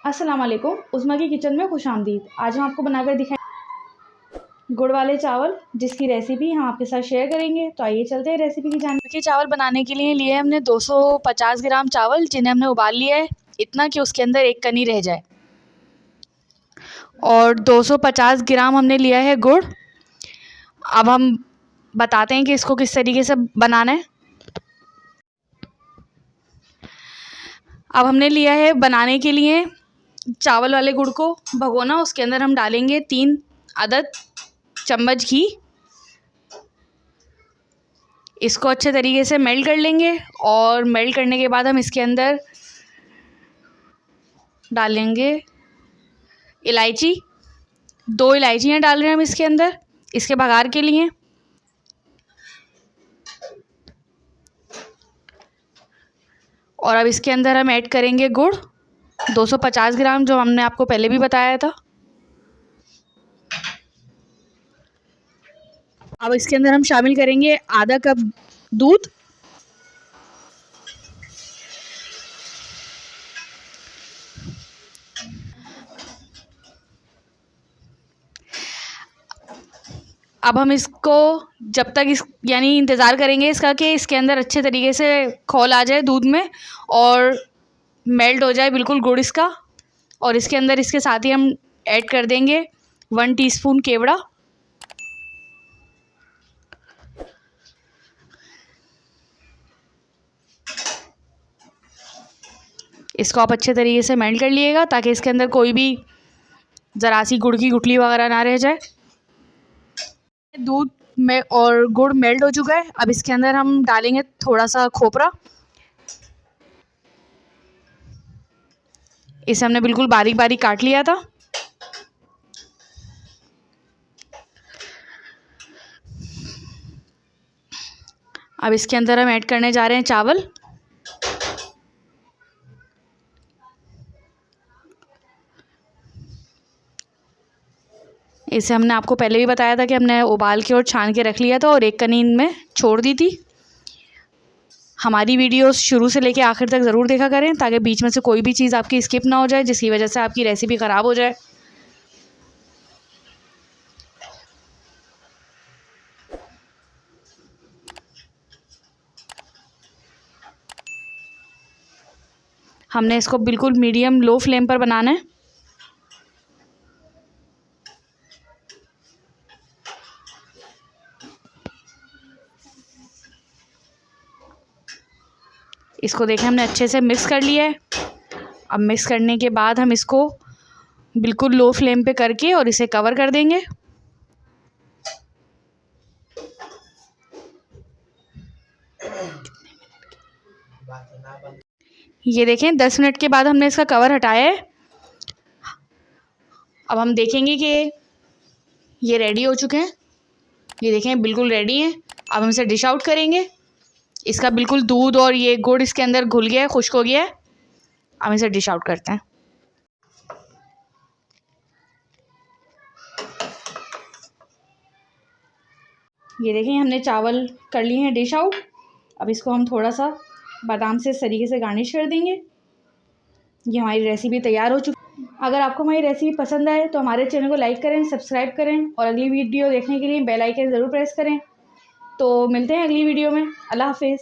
अस्सलाम वालेकुम, उस्मा की किचन में खुशामदीद। आज हम आपको बनाकर दिखाएं गुड़ वाले चावल, जिसकी रेसिपी हम आपके साथ शेयर करेंगे। तो आइए चलते हैं रेसिपी की जानकारी। के चावल बनाने के लिए लिए हमने 250 ग्राम चावल, जिन्हें हमने उबाल लिया है इतना कि उसके अंदर एक कनी रह जाए, और 250 ग्राम हमने लिया है गुड़। अब हम बताते हैं कि इसको किस तरीके से बनाना है। अब हमने लिया है बनाने के लिए चावल वाले गुड़ को भगोना। उसके अंदर हम डालेंगे 3 अदद चम्मच घी। इसको अच्छे तरीके से मेल्ट कर लेंगे, और मेल्ट करने के बाद हम इसके अंदर डालेंगे इलायची। 2 इलायचियाँ डाल रहे हैं हम इसके अंदर, इसके बघार के लिए। और अब इसके अंदर हम ऐड करेंगे गुड़ 250 ग्राम, जो हमने आपको पहले भी बताया था। अब इसके अंदर हम शामिल करेंगे आधा कप दूध। अब हम इसको जब तक यानी इंतज़ार करेंगे इसका कि इसके अंदर अच्छे तरीके से खौल आ जाए दूध में, और मेल्ट हो जाए बिल्कुल गुड़ इसका। और इसके अंदर इसके साथ ही हम ऐड कर देंगे 1 टीस्पून केवड़ा। इसको आप अच्छे तरीके से मेल्ट कर लिएगा, ताकि इसके अंदर कोई भी ज़रा सी गुड़ की गुठली वगैरह ना रह जाए। दूध में और गुड़ मेल्ट हो चुका है। अब इसके अंदर हम डालेंगे थोड़ा सा खोपरा। इसे हमने बिल्कुल बारीक बारीक काट लिया था। अब इसके अंदर हम ऐड करने जा रहे हैं चावल। इसे हमने आपको पहले भी बताया था कि हमने उबाल के और छान के रख लिया था, और एक कनी इनमें छोड़ दी थी। हमारी वीडियोस शुरू से लेके आखिर तक ज़रूर देखा करें, ताकि बीच में से कोई भी चीज़ आपकी स्किप ना हो जाए, जिसकी वजह से आपकी रेसिपी ख़राब हो जाए। हमने इसको बिल्कुल मीडियम लो फ्लेम पर बनाना है। इसको देखें, हमने अच्छे से मिक्स कर लिया है। अब मिक्स करने के बाद हम इसको बिल्कुल लो फ्लेम पे करके और इसे कवर कर देंगे। ये देखें, 10 मिनट के बाद हमने इसका कवर हटाया है। अब हम देखेंगे कि ये रेडी हो चुके हैं। ये देखें, बिल्कुल रेडी हैं। अब हम इसे डिश आउट करेंगे। इसका बिल्कुल दूध और ये गुड़ इसके अंदर घुल गया है, खुश्क हो गया है। हम इसे डिश आउट करते हैं। ये देखें, हमने चावल कर लिए हैं डिश आउट। अब इसको हम थोड़ा सा बादाम से इस तरीके से गार्निश कर देंगे। ये हमारी रेसिपी तैयार हो चुकी है। अगर आपको हमारी रेसिपी पसंद आए तो हमारे चैनल को लाइक करें, सब्सक्राइब करें, और अगली वीडियो देखने के लिए बेल आइकन ज़रूर प्रेस करें। तो मिलते हैं अगली वीडियो में। अल्लाह हाफिज़।